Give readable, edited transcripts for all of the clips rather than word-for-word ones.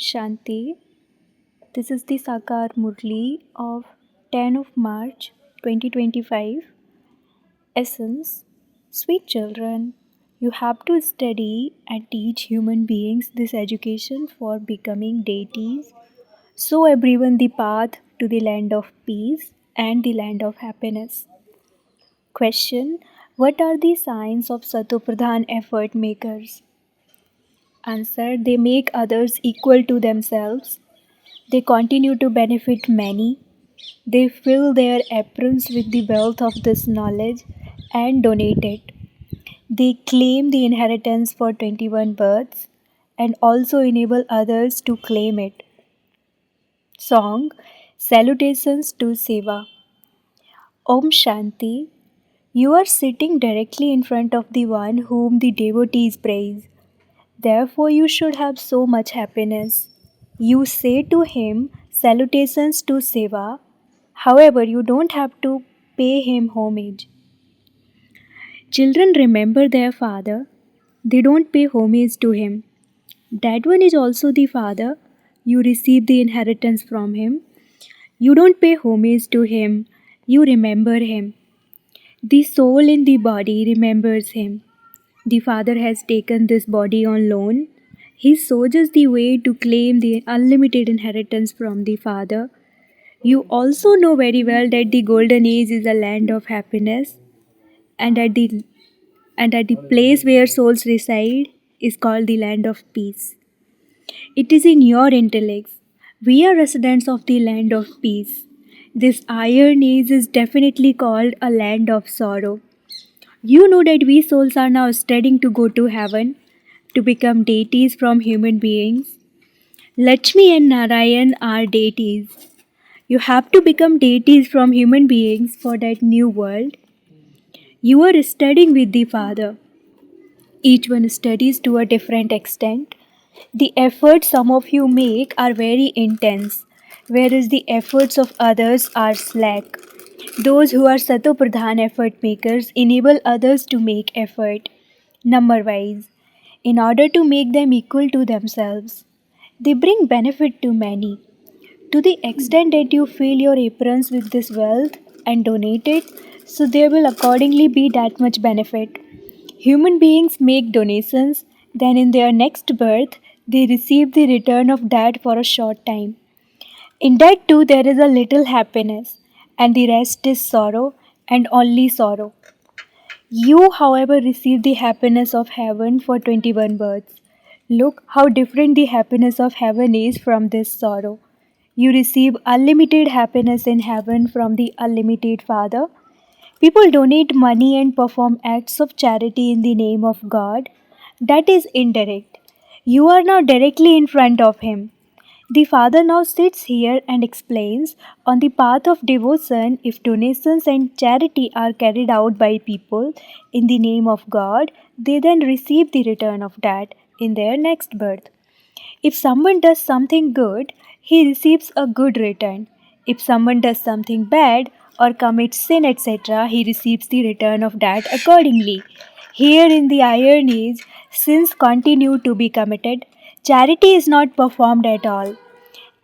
Shanti. This is the Sakar Murli of 10 of March 2025. Essence. Sweet children, you have to study and teach human beings this education for becoming deities. Show everyone the path to the land of peace and the land of happiness. Question. What are the signs of Satopradhan effort makers? Answer. They make others equal to themselves. They continue to benefit many. They fill their aprons with the wealth of this knowledge and donate it. They claim the inheritance for 21 births and also enable others to claim it. Song. Salutations to Seva. Om Shanti. You are sitting directly in front of the one whom the devotees praise. Therefore, you should have so much happiness. You say to him, salutations to Seva. However, you don't have to pay him homage. Children remember their father. They don't pay homage to him. That one is also the father. You receive the inheritance from him. You don't pay homage to him. You remember him. The soul in the body remembers him. The Father has taken this body on loan. He shows us the way to claim the unlimited inheritance from the Father. You also know very well that the Golden Age is a land of happiness, and at the place where souls reside is called the land of peace. It is in your intellects. We are residents of the land of peace. This Iron Age is definitely called a land of sorrow. You know that we souls are now studying to go to heaven, to become deities from human beings. Lakshmi and Narayan are deities. You have to become deities from human beings for that new world. You are studying with the Father. Each one studies to a different extent. The efforts some of you make are very intense, whereas the efforts of others are slack. Those who are Satopradhan effort makers enable others to make effort, number wise, in order to make them equal to themselves. They bring benefit to many. To the extent that you fill your aprons with this wealth and donate it, so there will accordingly be that much benefit. Human beings make donations, then in their next birth, they receive the return of that for a short time. In that too, there is a little happiness, and the rest is sorrow and only sorrow. You, however, receive the happiness of heaven for 21 births. Look how different the happiness of heaven is from this sorrow. You receive unlimited happiness in heaven from the unlimited Father. People donate money and perform acts of charity in the name of God. That is indirect. You are now directly in front of Him. The Father now sits here and explains on the path of devotion, if donations and charity are carried out by people in the name of God, they then receive the return of that in their next birth. If someone does something good, he receives a good return. If someone does something bad or commits sin, etc., he receives the return of that accordingly. Here in the Iron Age, sins continue to be committed. Charity is not performed at all.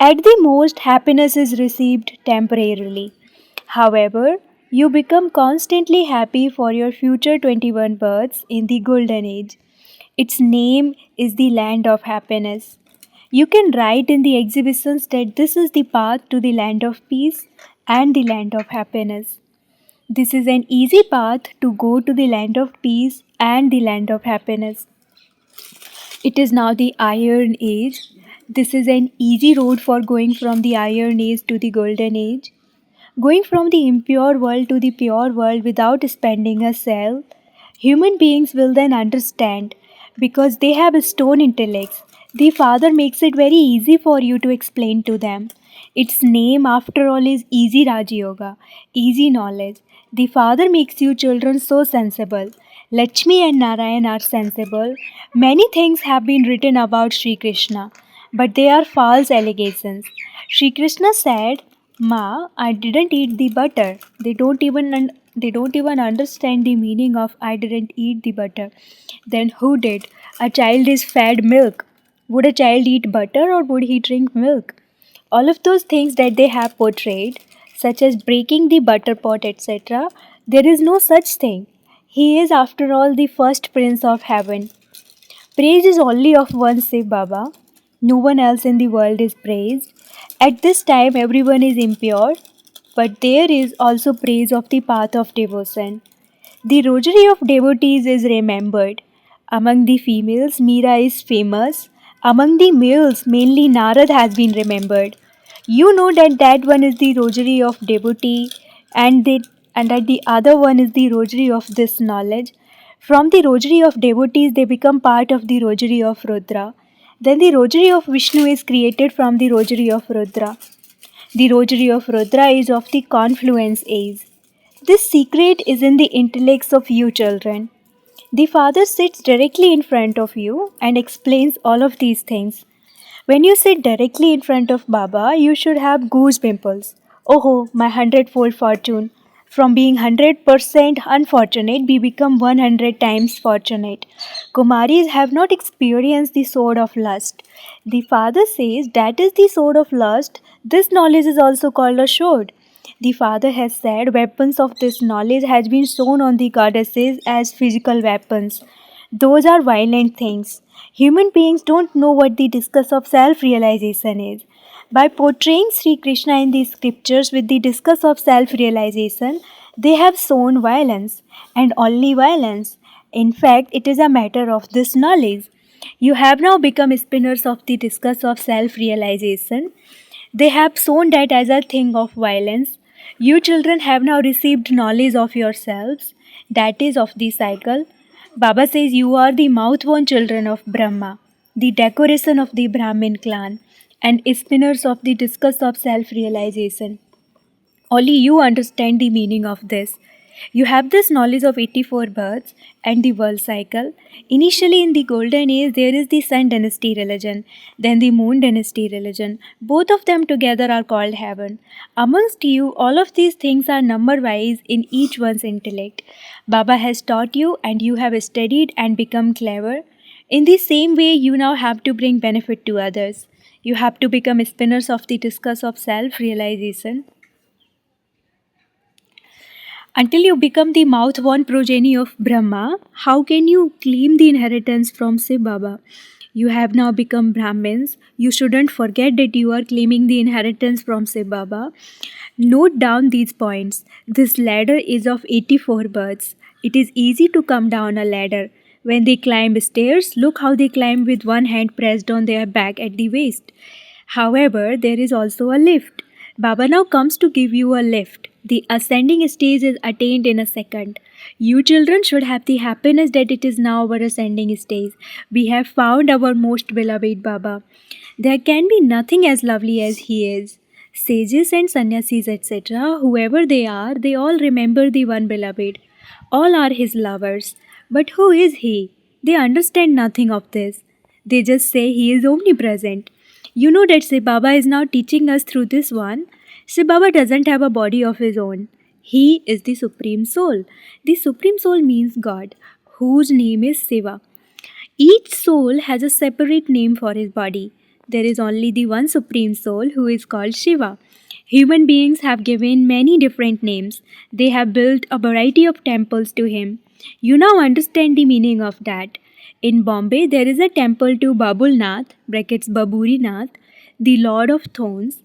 At the most, happiness is received temporarily. However, you become constantly happy for your future 21 births in the Golden Age. Its name is the land of happiness. You can write in the exhibitions that this is the path to the land of peace and the land of happiness. This is an easy path to go to the land of peace and the land of happiness. It is now the Iron Age. This is an easy road for going from the Iron Age to the Golden Age. Going from the impure world to the pure world without spending a cell, human beings will then understand because they have stone intellects. The Father makes it very easy for you to explain to them. Its name, after all, is Easy Raj Yoga, easy knowledge. The Father makes you children so sensible. Lakshmi and Narayan are sensible. Many things have been written about Sri Krishna, but they are false allegations. Sri Krishna said, "Ma, I didn't eat the butter." They don't even understand the meaning of "I didn't eat the butter." Then who did? A child is fed milk. Would a child eat butter or would he drink milk? All of those things that they have portrayed, such as breaking the butter pot, etc., there is no such thing. He is, after all, the first prince of heaven. Praise is only of one Shiv Baba. No one else in the world is praised. At this time, everyone is impure, but there is also praise of the path of devotion. The rosary of devotees is remembered. Among the females, Meera is famous. Among the males, mainly Narad has been remembered. You know that that one is the rosary of devotee, and that the other one is the rosary of this knowledge. From the rosary of devotees, they become part of the rosary of Rudra. Then the rosary of Vishnu is created from the rosary of Rudra. The rosary of Rudra is of the confluence age. This secret is in the intellects of you children. The Father sits directly in front of you and explains all of these things. When you sit directly in front of Baba, you should have goose pimples. Oh, my hundredfold fortune. From being 100% unfortunate, we become 100 times fortunate. Kumaris have not experienced the sword of lust. The Father says that is the sword of lust. This knowledge is also called a sword. The Father has said weapons of this knowledge has been shown on the goddesses as physical weapons. Those are violent things. Human beings don't know what the discuss of self-realization is. By portraying Sri Krishna in the scriptures with the discuss of self-realization, they have shown violence and only violence. In fact, it is a matter of this knowledge. You have now become spinners of the discuss of self-realization. They have shown that as a thing of violence. You children have now received knowledge of yourselves, that is of the cycle. Baba says you are the mouth-born children of Brahma, the decoration of the Brahmin clan, and spinners of the discus of self-realization. Only you understand the meaning of this. You have this knowledge of 84 births and the world cycle. Initially, in the golden age, there is the sun dynasty religion, then the moon dynasty religion. Both of them together are called heaven. Amongst you, all of these things are number wise in each one's intellect. Baba has taught you, and you have studied and become clever. In the same way, you now have to bring benefit to others. You have to become spinners of the discus of self realization. Until you become the mouth-born progeny of Brahma, how can you claim the inheritance from Shiv Baba? You have now become Brahmins. You shouldn't forget that you are claiming the inheritance from Shiv Baba. Note down these points. This ladder is of 84 births. It is easy to come down a ladder. When they climb stairs, look how they climb with one hand pressed on their back at the waist. However, there is also a lift. Baba now comes to give you a lift. The ascending stage is attained in a second. You children should have the happiness that it is now our ascending stage. We have found our most beloved Baba. There can be nothing as lovely as he is. Sages and sannyasis, etc., whoever they are, they all remember the one beloved. All are his lovers. But who is he? They understand nothing of this. They just say he is omnipresent. You know that Shiv Baba is now teaching us through this one. Shiv Baba doesn't have a body of his own. He is the Supreme Soul. The Supreme Soul means God, whose name is Shiva. Each soul has a separate name for his body. There is only the one Supreme Soul who is called Shiva. Human beings have given many different names. They have built a variety of temples to him. You now understand the meaning of that. In Bombay, there is a temple to Babulnath, brackets Baburinath, the Lord of Thorns.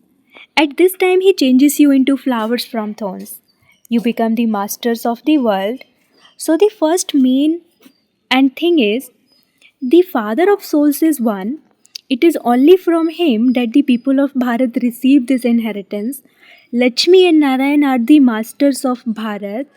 At this time, he changes you into flowers from thorns. You become the masters of the world. So, the first main and thing is, the Father of Souls is one. It is only from him that the people of Bharat receive this inheritance. Lakshmi and Narayan are the masters of Bharat.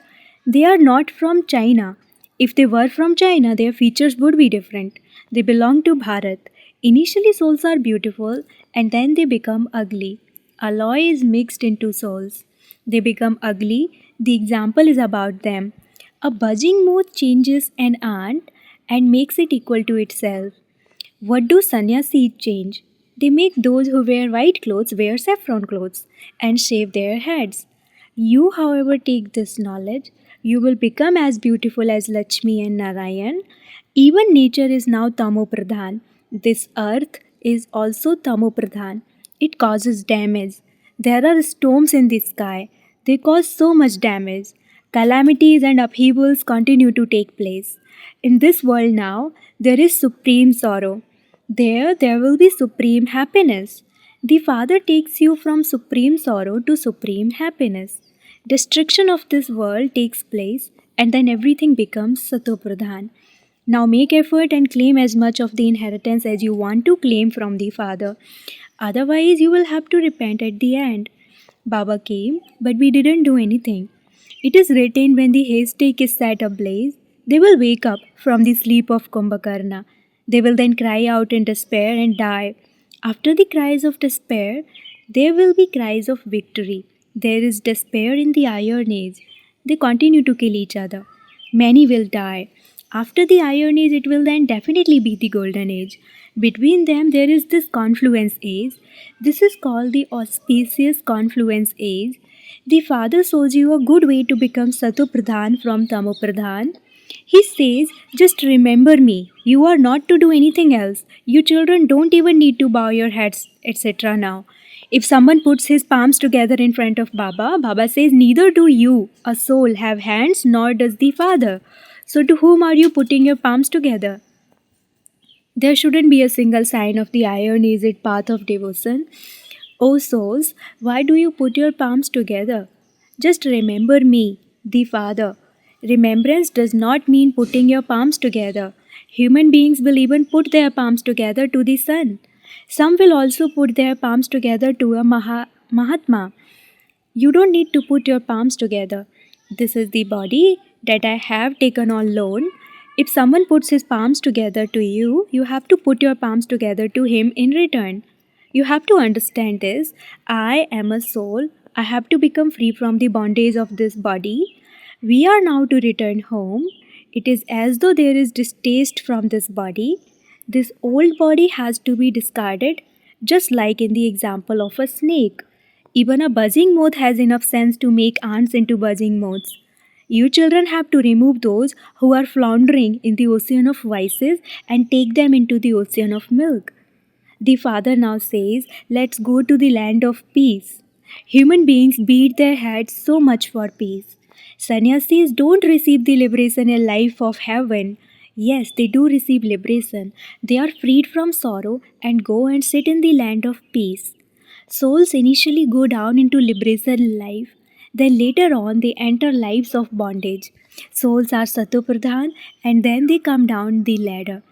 They are not from China. If they were from China, their features would be different. They belong to Bharat. Initially, souls are beautiful and then they become ugly. Alloy is mixed into souls. They become ugly. The example is about them. A buzzing moth changes an ant and makes it equal to itself. What do sannyasis change? They make those who wear white clothes wear saffron clothes and shave their heads. You, however, take this knowledge. You will become as beautiful as Lakshmi and Narayan. Even nature is now Tamo Pradhan. This earth is also tamopradhan. It causes damage. There are storms in the sky. They cause so much damage. Calamities and upheavals continue to take place. In this world now, there is supreme sorrow. There will be supreme happiness. The Father takes you from supreme sorrow to supreme happiness. Destruction of this world takes place, and then everything becomes Satopradhan. Now make effort and claim as much of the inheritance as you want to claim from the Father. Otherwise, you will have to repent at the end. Baba came, but we didn't do anything. It is written, when the haystack is set ablaze, they will wake up from the sleep of Kumbhakarna. They will then cry out in despair and die. After the cries of despair, there will be cries of victory. There is despair in the Iron Age. They continue to kill each other. Many will die. After the Iron Age, it will then definitely be the Golden Age. Between them, there is this confluence age. This is called the auspicious confluence age. The Father shows you a good way to become Satopradhan from Tamopradhan. He says, just remember me. You are not to do anything else. You children don't even need to bow your heads, etc. now. If someone puts his palms together in front of Baba, Baba says, neither do you, a soul, have hands, nor does the Father. So to whom are you putting your palms together? There shouldn't be a single sign of the iron is it path of devotion. O souls, why do you put your palms together? Just remember me, the Father. Remembrance does not mean putting your palms together. Human beings will even put their palms together to the sun. Some will also put their palms together to a Mahatma. You don't need to put your palms together. This is the body that I have taken on loan. If someone puts his palms together to you, you have to put your palms together to him in return. You have to understand this. I am a soul. I have to become free from the bondage of this body. We are now to return home. It is as though there is distaste from this body. This old body has to be discarded, just like in the example of a snake. Even a buzzing moth has enough sense to make ants into buzzing moths. You children have to remove those who are floundering in the ocean of vices and take them into the ocean of milk. The Father now says, let's go to the land of peace. Human beings beat their heads so much for peace. Sannyasis don't receive the liberation and life of heaven. Yes, they do receive liberation. They are freed from sorrow and go and sit in the land of peace. Souls initially go down into liberation life, then later on they enter lives of bondage. Souls are Satopradhan and then they come down the ladder.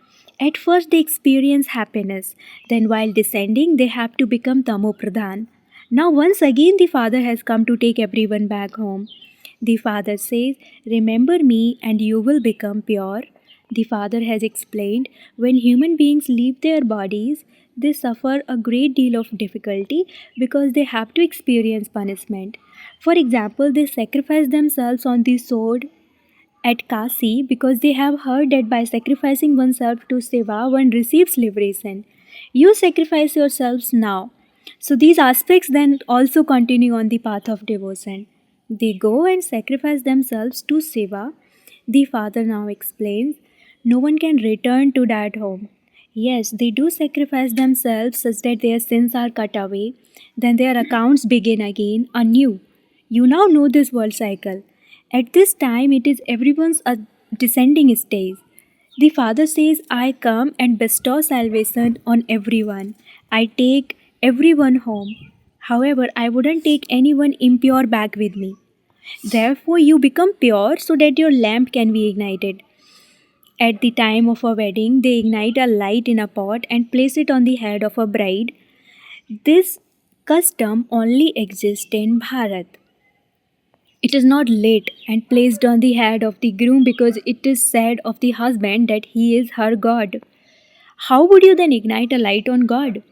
At first they experience happiness, then while descending they have to become Tamopradhan. Now once again the Father has come to take everyone back home. The Father says, remember me and you will become pure. The Father has explained, when human beings leave their bodies, they suffer a great deal of difficulty because they have to experience punishment. For example, they sacrifice themselves on the sword at Kasi because they have heard that by sacrificing oneself to Seva, one receives liberation. You sacrifice yourselves now. So these aspects then also continue on the path of devotion. They go and sacrifice themselves to Seva. The Father now explains, no one can return to that home. Yes, they do sacrifice themselves such that their sins are cut away. Then their accounts begin again anew. You now know this world cycle. At this time, it is everyone's descending stage. The Father says, I come and bestow salvation on everyone. I take everyone home. However, I wouldn't take anyone impure back with me. Therefore, you become pure so that your lamp can be ignited. At the time of a wedding, they ignite a light in a pot and place it on the head of a bride. This custom only exists in Bharat. It is not lit and placed on the head of the groom because it is said of the husband that he is her God. How would you then ignite a light on God?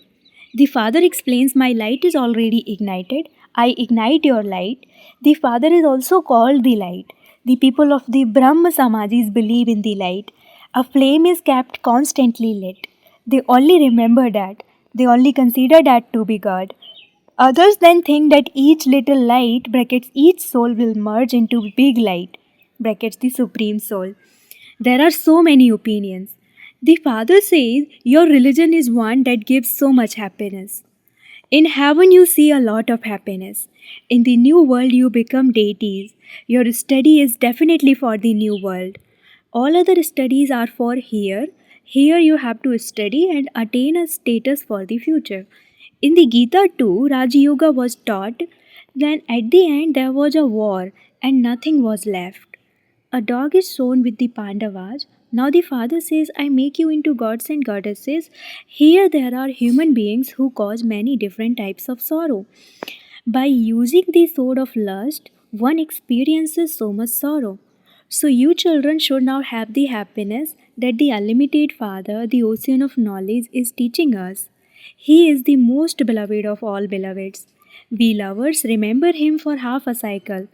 The Father explains, my light is already ignited. I ignite your light. The Father is also called the light. The people of the Brahma Samajis believe in the light. A flame is kept constantly lit. They only remember that. They only consider that to be God. Others then think that each little light, brackets each soul, will merge into big light, brackets the supreme soul. There are so many opinions. The Father says your religion is one that gives so much happiness. In heaven, you see a lot of happiness. In the new world, you become deities. Your study is definitely for the new world. All other studies are for here. Here, you have to study and attain a status for the future. In the Gita, too, Raja Yoga was taught. Then, at the end, there was a war and nothing was left. A dog is shown with the Pandavas. Now the father says, I make you into gods and goddesses. Here there are human beings who cause many different types of sorrow. By using the sword of lust, one experiences so much sorrow. So you children should now have the happiness that the unlimited Father, the ocean of knowledge, is teaching us. He is the most beloved of all beloveds. We lovers remember him for half a cycle.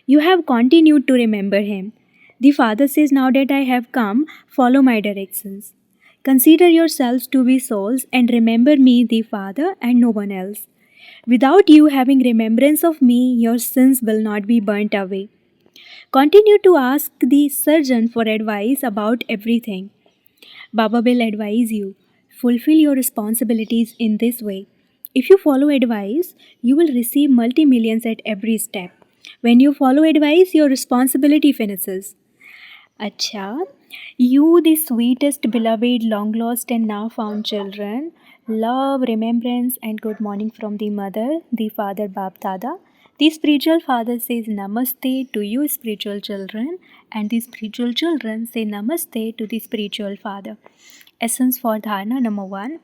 You have continued to remember him. The Father says, now that I have come, follow my directions. Consider yourselves to be souls and remember me, the Father, and no one else. Without you having remembrance of me, your sins will not be burnt away. Continue to ask the surgeon for advice about everything. Baba will advise you. Fulfill your responsibilities in this way. If you follow advice, you will receive multi millions at every step. When you follow advice, your responsibility finishes. Acha, you, the sweetest, beloved, long lost, and now found children, love, remembrance, and good morning from the mother, the father, Bap Dada. The spiritual father says Namaste to you, spiritual children, and the spiritual children say Namaste to the spiritual father. Essence for Dharana number 1.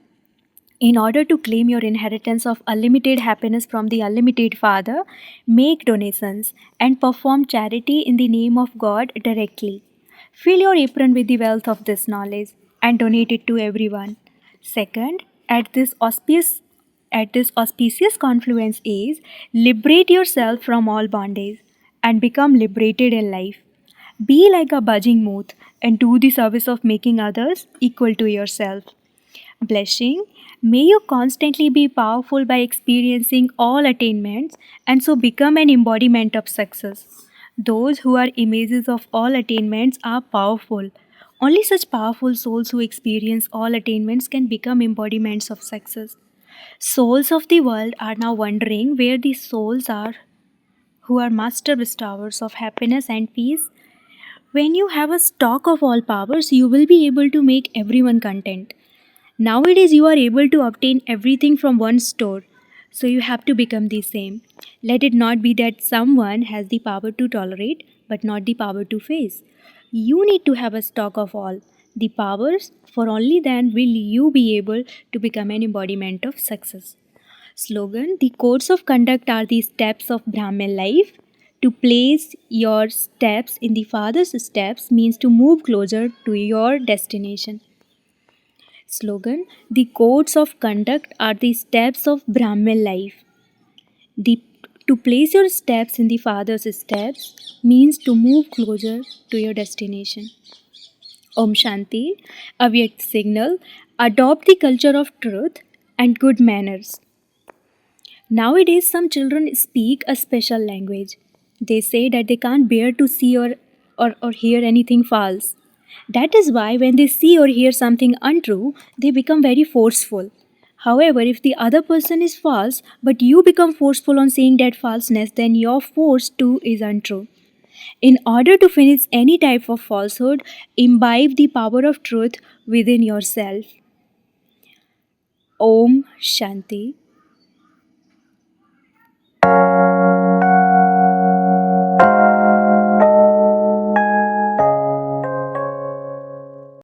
In order to claim your inheritance of unlimited happiness from the unlimited Father, make donations and perform charity in the name of God directly. Fill your apron with the wealth of this knowledge and donate it to everyone. Second, at this auspicious confluence is liberate yourself from all bondage and become liberated in life. Be like a buzzing moth and do the service of making others equal to yourself. Blessing, may you constantly be powerful by experiencing all attainments and so become an embodiment of success. Those who are images of all attainments are powerful. Only such powerful souls who experience all attainments can become embodiments of success. Souls of the world are now wondering where the souls are who are master bestowers of happiness and peace. When you have a stock of all powers, you will be able to make everyone content. Nowadays, you are able to obtain everything from one store, so you have to become the same. Let it not be that someone has the power to tolerate but not the power to face. You need to have a stock of all the powers, for only then will you be able to become an embodiment of success. Slogan: the codes of conduct are the steps of Brahmin life. To place your steps in the Father's steps means to move closer to your destination. Slogan: the codes of conduct are the steps of Brahmin life. The, to place your steps in the Father's steps means to move closer to your destination. Om Shanti, Avyakt signal, adopt the culture of truth and good manners. Nowadays, some children speak a special language. They say that they can't bear to see or hear anything false. That is why, when they see or hear something untrue, they become very forceful. However, if the other person is false, but you become forceful on saying that falseness, then your force too is untrue. In order to finish any type of falsehood, imbibe the power of truth within yourself. Om Shanti.